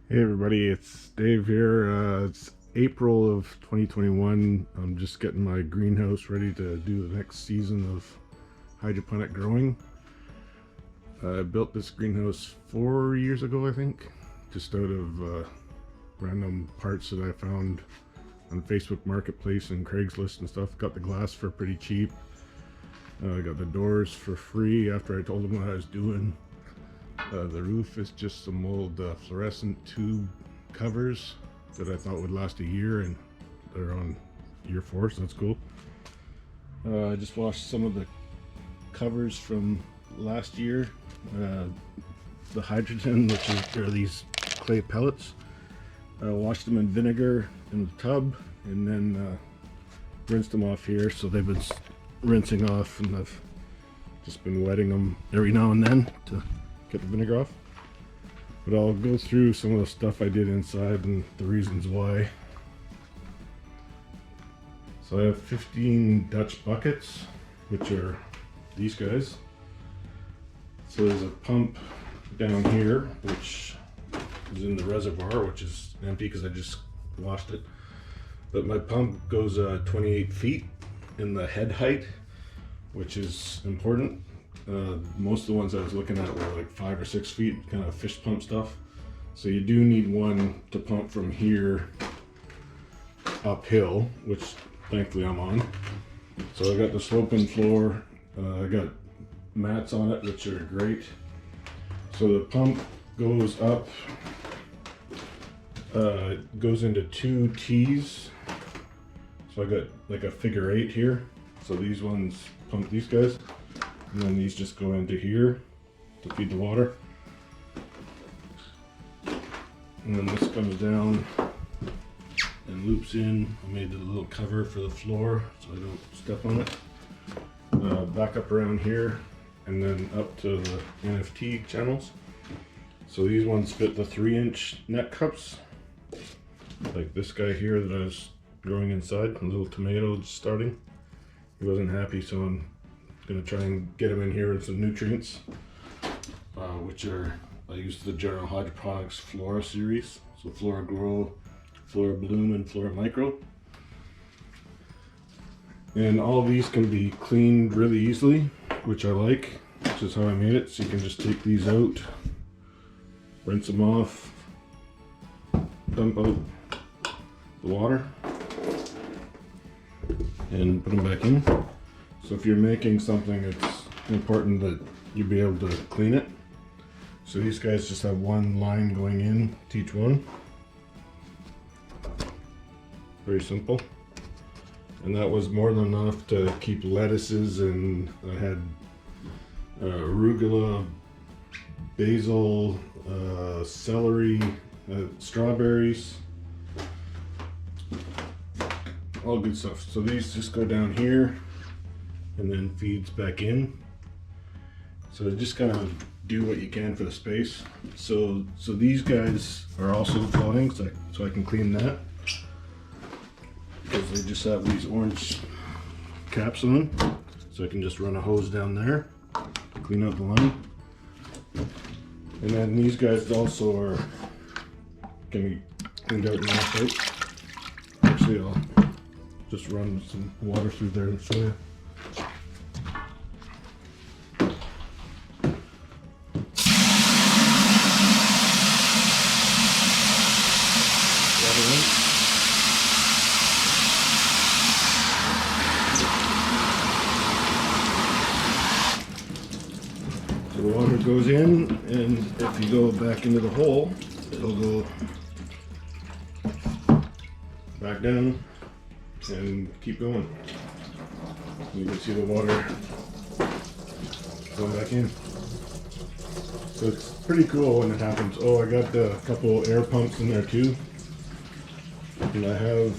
Hey everybody, it's Dave here. It's April of 2021. I'm just getting my greenhouse ready to do the next season of hydroponic growing. I built this greenhouse 4 years ago, I think, just out of random parts that I found on Facebook Marketplace and Craigslist and stuff. Got the glass for pretty cheap. I got the doors for free after I told them what I was doing. The roof is just some old fluorescent tube covers that I thought would last a year, and they're on year 4, so that's cool. I just washed some of the covers from last year. The hydrogen, which are these clay pellets. I washed them in vinegar in the tub and then rinsed them off here, so they've been rinsing off, and I've just been wetting them every now and then to get the vinegar off. But I'll go through some of the stuff I did inside and the reasons why. So I have 15 Dutch buckets, which are these guys. So there's a pump down here, which is in the reservoir, which is empty because I just washed it. But my pump goes 28 feet in the head height, which is important. Most of the ones I was looking at were like 5 or 6 feet, kind of fish pump stuff. So you do need one to pump from here uphill, which thankfully I'm on. So I got the sloping floor. I got mats on it, which are great. So the pump goes up, goes into 2 T's. So I got like a figure 8 here. So these ones pump these guys. And then these just go into here to feed the water. And then this comes down and loops in. I made a little cover for the floor so I don't step on it. Back up around here and then up to the NFT channels. So these ones fit the 3-inch net cups. Like this guy here that I was growing inside, a little tomato just starting. He wasn't happy, so I'm gonna try and get them in here with some nutrients, which are, I use the General Hydroponics Flora series. So Flora Grow, Flora Bloom, and Flora Micro. And all of these can be cleaned really easily, which I like, which is how I made it. So you can just take these out, rinse them off, dump out the water, and put them back in. So if you're making something, it's important that you be able to clean it. So these guys just have one line going in to each one. Very simple. And that was more than enough to keep lettuces, and I had arugula, basil, celery, strawberries, all good stuff. So these just go down here and then feeds back in. So just kind of do what you can for the space. So these guys are also floating, so I can clean that, because they just have these orange caps on. So I can just run a hose down there, clean out the line. And then these guys also can be cleaned out and washed out. Actually, I'll just run some water through there and show you. So the water goes in, and if you go back into the hole, it'll go back down and keep going. You can see the water going back in. So it's pretty cool when it happens. Oh, I got a couple air pumps in there too. And I have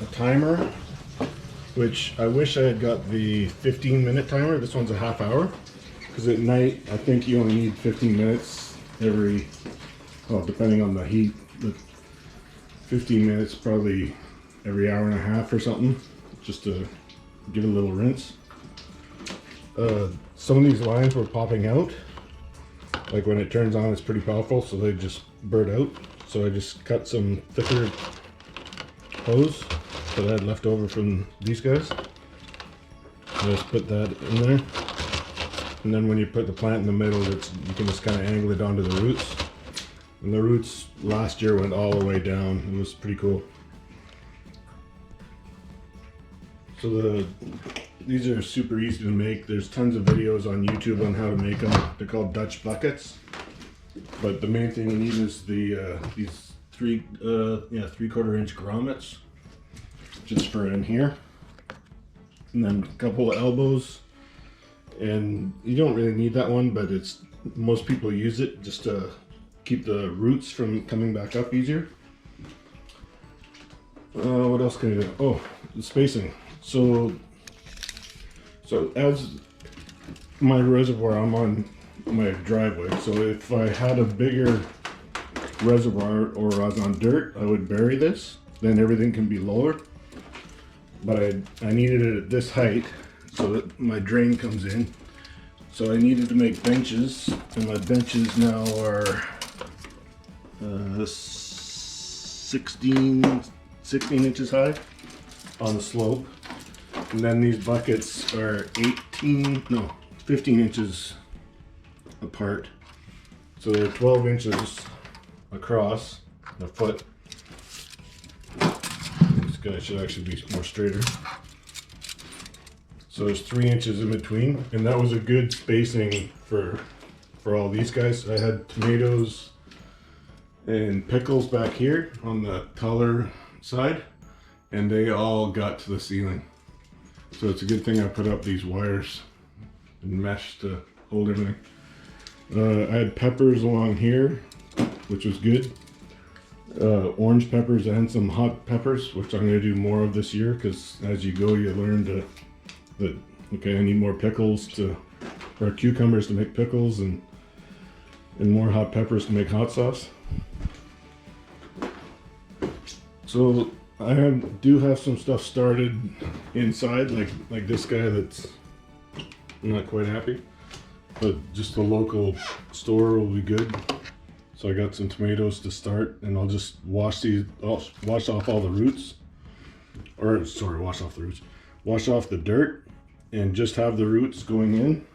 a timer, which I wish I had got the 15-minute timer. This one's a half hour. Because at night, I think you only need 15 minutes every, well, depending on the heat, but 15 minutes probably every hour and a half or something, just to give it a little rinse. Some of these lines were popping out, Like when it turns on, it's pretty powerful, so they just burn out. So I just cut some thicker hose that I had left over from these guys. I just put that in there. And then when you put the plant in the middle, you can just kind of angle it onto the roots. And the roots last year went all the way down. It was pretty cool. So these are super easy to make. There's tons of videos on YouTube on how to make them. They're called Dutch buckets. But the main thing you need is these 3/4 inch grommets, just for in here. And then a couple of elbows. And you don't really need that one, but most people use it just to keep the roots from coming back up easier. What else can I do? Oh, the spacing. So as my reservoir, I'm on my driveway. So if I had a bigger reservoir or I was on dirt, I would bury this. Then everything can be lower. But I needed it at this height so that my drain comes in. So I needed to make benches, and my benches now are 16 inches high on the slope. And then these buckets are 15 inches apart. So they're 12 inches across a foot. This guy should actually be more straighter. So there's 3 inches in between, and that was a good spacing for all these guys. I had tomatoes and pickles back here on the taller side, and they all got to the ceiling. So it's a good thing I put up these wires and mesh to hold everything. I had peppers along here, which was good. Orange peppers and some hot peppers, which I'm going to do more of this year, because as you go you learn that okay, I need more pickles or cucumbers to make pickles, and more hot peppers to make hot sauce. So I do have some stuff started inside, like this guy that's not quite happy, but just the local store will be good. So I got some tomatoes to start, and I'll just wash off all the roots, or sorry, wash off the dirt, and just have the roots going in,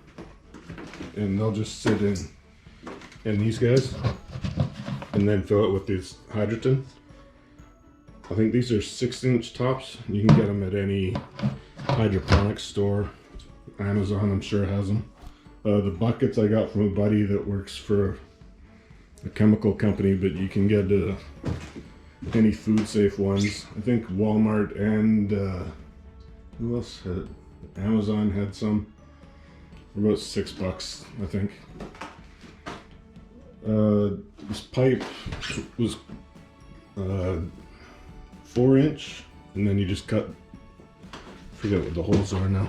and they'll just sit in these guys, and then fill it with this hydroton. I think these are 6-inch tops. You can get them at any hydroponics store. Amazon, I'm sure, has them. The buckets I got from a buddy that works for a chemical company, but you can get any food safe ones. I think Walmart and who else had? Amazon had some for about $6, I think. This pipe was 4-inch, and then you just cut, forget what the holes are now,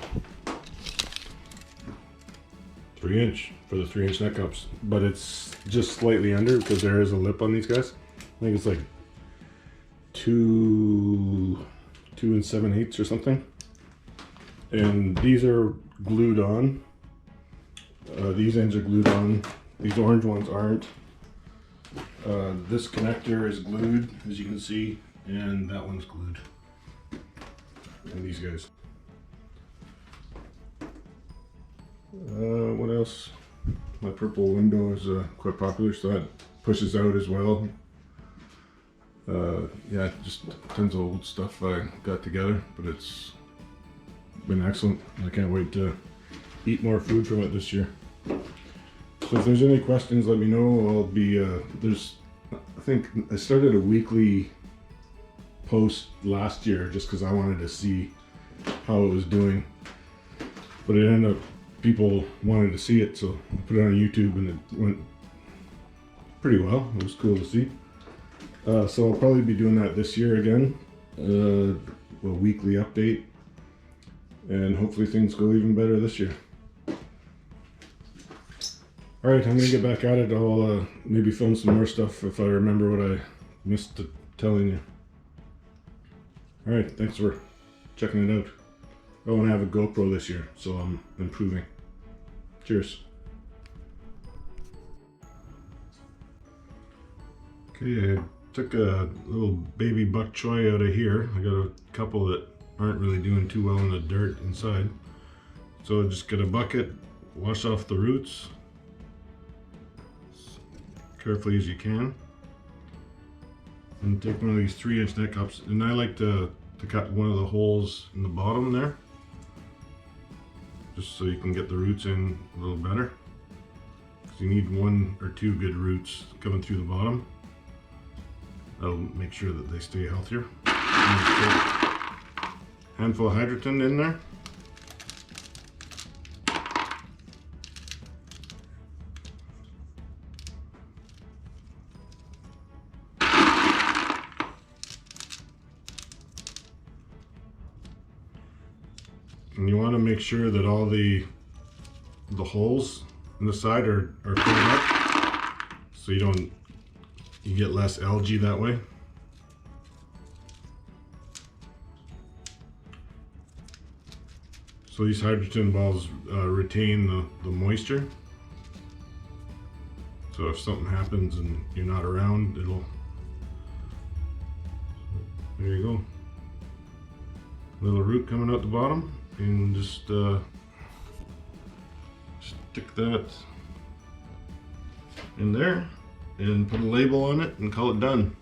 3-inch for the 3-inch neck ups, but it's just slightly under because there is a lip on these guys. I think it's like 2 7/8 or something. And these are glued on. These ends are glued on. These orange ones aren't. This connector is glued, as you can see, and that one's glued. And these guys. What else? My purple window is quite popular, so that pushes out as well. Yeah, just tons of old stuff I got together, but it's been excellent. I can't wait to eat more food from it this year. So if there's any questions, let me know. I'll be I think I started a weekly post last year just because I wanted to see how it was doing, but it ended up people wanted to see it, so I put it on YouTube, and it went pretty well. It was cool to see. So I'll probably be doing that this year again, a weekly update, and hopefully things go even better this year. Alright, I'm gonna get back at it. I'll maybe film some more stuff if I remember what I missed telling you. Alright, thanks for checking it out. I want to have a GoPro this year, so I'm improving. Cheers. Okay, I took a little baby bok choy out of here. I got a couple that aren't really doing too well in the dirt inside. So just get a bucket, wash off the roots as carefully as you can. And take one of these 3-inch neck cups. And I like to cut one of the holes in the bottom there, just so you can get the roots in a little better. Because you need 1 or 2 good roots coming through the bottom. That'll make sure that they stay healthier. Handful of hydroton in there. And you want to make sure that all the holes in the side are filled up, so you get less algae that way. So these hydrogen balls retain the moisture. So if something happens and you're not around, there you go. Little root coming out the bottom, and just stick that in there and put a label on it and call it done.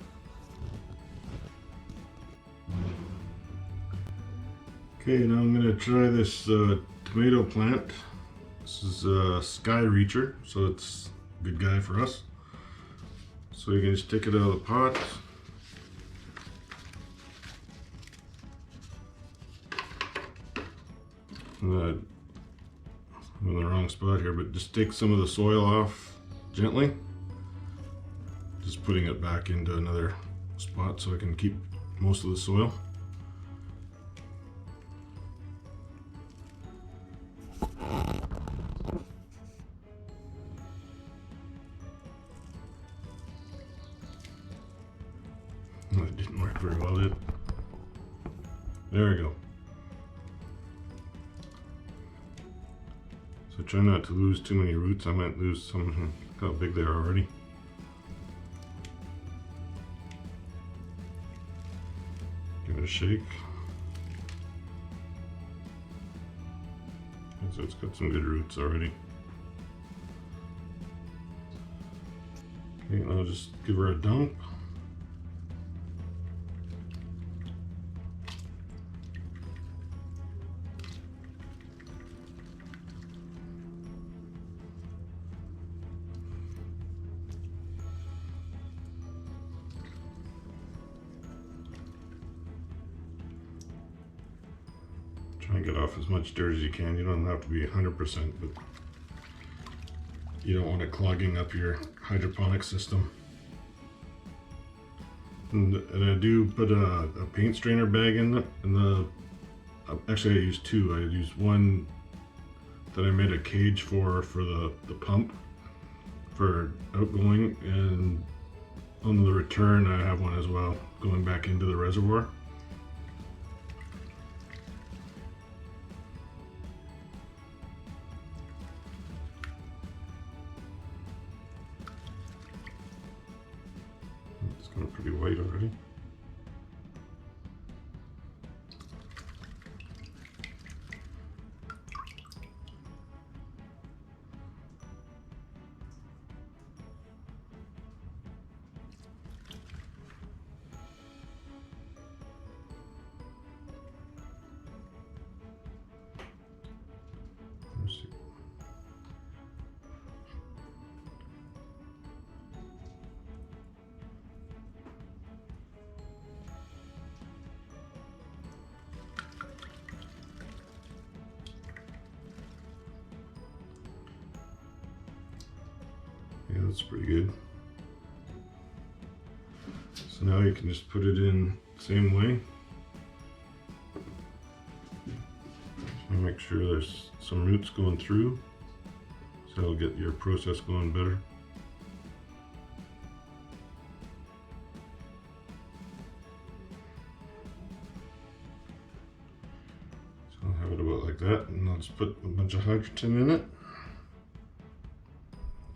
Okay, now I'm going to try this tomato plant. This is a Sky Reacher, so it's a good guy for us. So you can just take it out of the pot. I'm in the wrong spot here, but just take some of the soil off gently. Just putting it back into another spot so I can keep most of the soil. That didn't work very well, did it? There we go. So try not to lose too many roots. I might lose some. Look how big they are already. Give it a shake. And so it's got some good roots already. Okay, now just give her a dump. Try and get off as much dirt as you can. You don't have to be 100%, but you don't want it clogging up your hydroponic system. And I do put a paint strainer bag in the actually I use 2. I use one that I made a cage for the pump for outgoing, and on the return I have one as well going back into the reservoir. It's going pretty white already. Let's see. Yeah, that's pretty good. So now you can just put it in the same way. So make sure there's some roots going through, so it'll get your process going better. So I'll have it about like that, and I'll just put a bunch of hydrogen in it.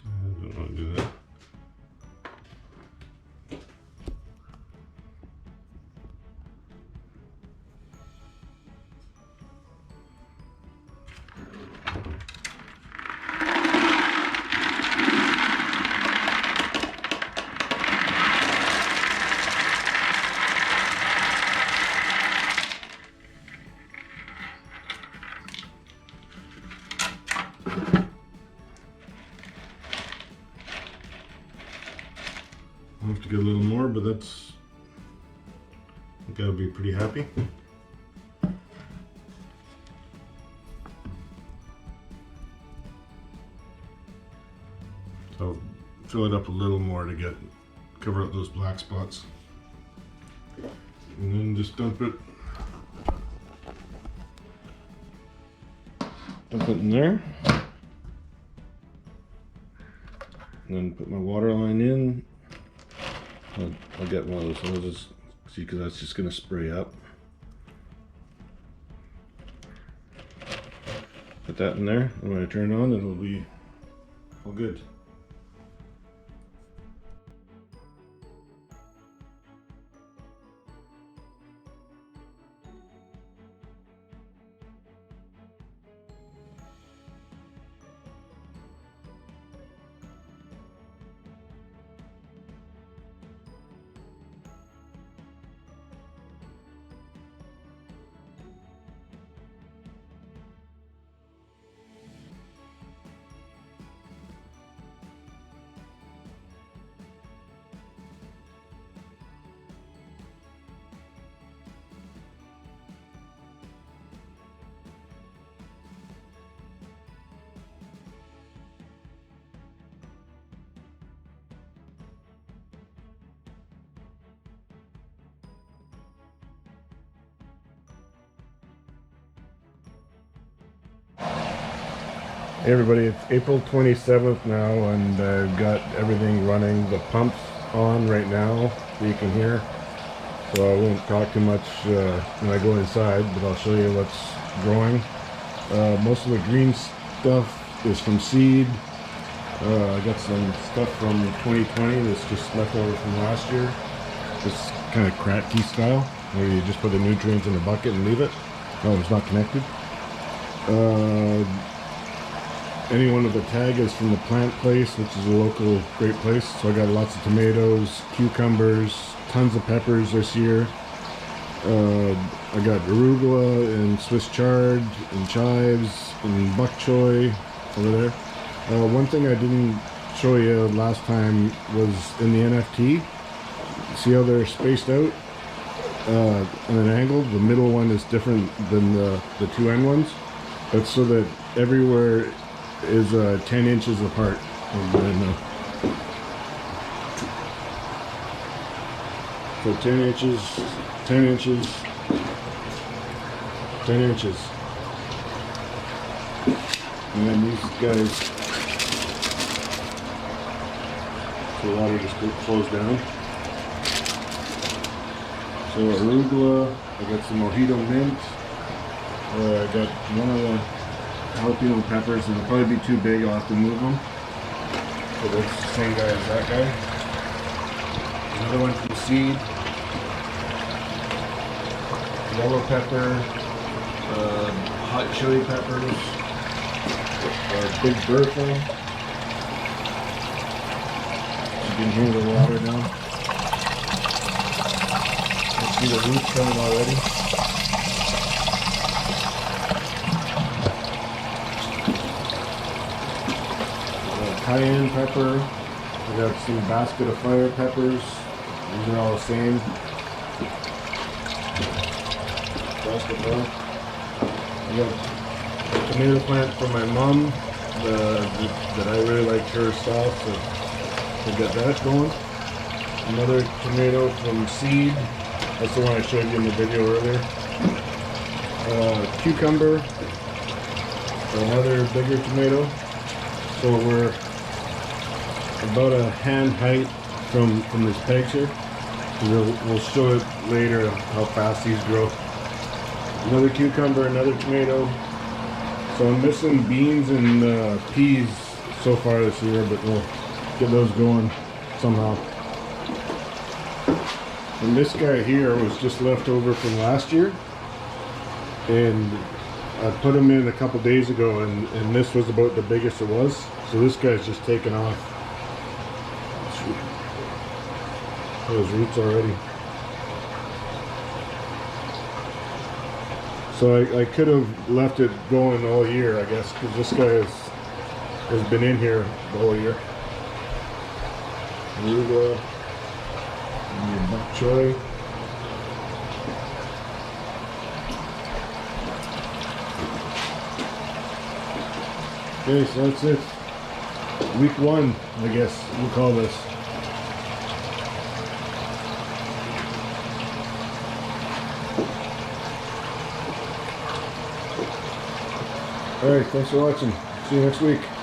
I don't want to do that. I'll have to get a little more, but that's, I gotta be pretty happy. So I'll fill it up a little more to cover up those black spots. And then just dump it in there. And then put my water line in. I'll get one of those hoses, see, because that's just going to spray up. Put that in there, and when I turn it on, it'll be all good. Hey everybody, it's April 27th now, and I've got everything running. The pump's on right now, so you can hear. So I won't talk too much when I go inside, but I'll show you what's growing. Most of the green stuff is from seed. I got some stuff from 2020 that's just left over from last year. This kind of Kratky style, where you just put the nutrients in a bucket and leave it. Oh, it's not connected. Any one of the tag is from the Plant Place, which is a local great place. So I got lots of tomatoes, cucumbers, tons of peppers this year. I got arugula and Swiss chard and chives and bok choy over there. One thing I didn't show you last time was in the NFT. See how they're spaced out on an angle? The middle one is different than the two end ones. That's so that everywhere is 10 inches apart. So 10 inches, 10 inches, 10 inches. And then these guys, so the water just flows down. So arugula, I got some mojito mint. I got one of the jalapeno peppers, and they'll probably be too big, I'll have to move them. So that's the same guy as that guy. Another one from seed. Yellow pepper, hot chili peppers, Big Bertha. You can hear the water down. You see the roots coming already. Cayenne pepper. I got some basket of fire peppers. These are all the same. Basket fire. I got a tomato plant from my mom that I really like her style, so I got that going. Another tomato from seed. That's the one I showed you in the video earlier. Cucumber. Another bigger tomato. So we're about a hand height from this pegs here. We'll show it later how fast these grow. Another cucumber, another tomato. So I'm missing beans and peas so far this year, but we'll get those going somehow. And this guy here was just left over from last year, and I put him in a couple days ago, and this was about the biggest it was. So this guy's just taken off. Those roots already. So I could have left it going all year, I guess, because this guy has been in here the whole year. Arugula. choy. Okay, so that's it. Week 1, I guess we'll call this. Alright, thanks for watching. See you next week.